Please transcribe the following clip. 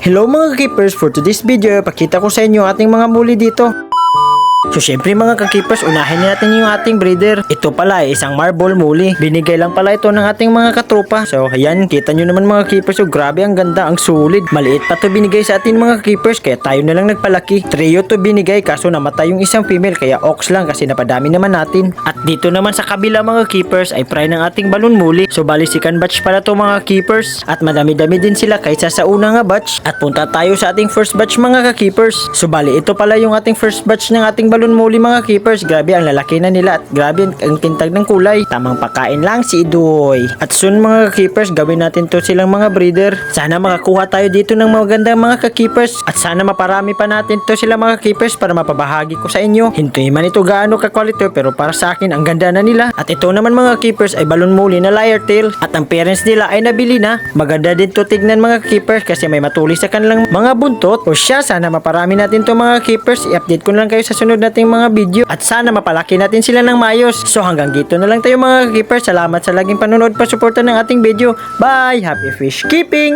Hello mga keepers, for today's video, pakita ko sa inyo ating mga muli dito. So syempre mga ka-keepers, unahin natin yung ating breeder. Ito pala ay isang marble muli. Binigay lang pala ito ng ating mga katropa. So ayan, kita nyo naman mga keepers. So grabe, ang ganda, ang sulit. Maliit pa to binigay sa atin mga keepers, kaya tayo na lang nagpalaki. Trio to binigay, kaso namatay yung isang female, kaya ox lang kasi napadami naman natin. At dito naman sa kabila mga keepers ay fry ng ating balon muli. So bali second batch pala to mga keepers. At madami-dami din sila kaysa sa una nga batch. At punta tayo sa ating first batch mga ka-keepers. So bali ito pala yung ating first batch ng ating balon muli mga keepers. Grabe, ang lalaki na nila at grabe ang tintag ng kulay. Tamang pagkain lang si Idoy. At soon mga keepers, gawin natin to silang mga breeder. Sana makakuha tayo dito ng magandang mga ka-keepers. At sana maparami pa natin to sila mga keepers para mapabahagi ko sa inyo. Hintuin man ito gaano ka-quality, pero para sa akin ang ganda na nila. At ito naman mga keepers ay balon muli na layer tail. At ang parents nila ay nabili na. Maganda din to tignan mga keepers kasi may matulis sa kanilang mga buntot. O siya, sana maparami natin to mga keepers. I-update ko na lang kayo sa sunod nating mga video at sana mapalaki natin sila ng maayos. So hanggang dito na lang tayo mga keepers. Salamat sa laging panonood pa suporta ng ating video. Bye! Happy fish keeping!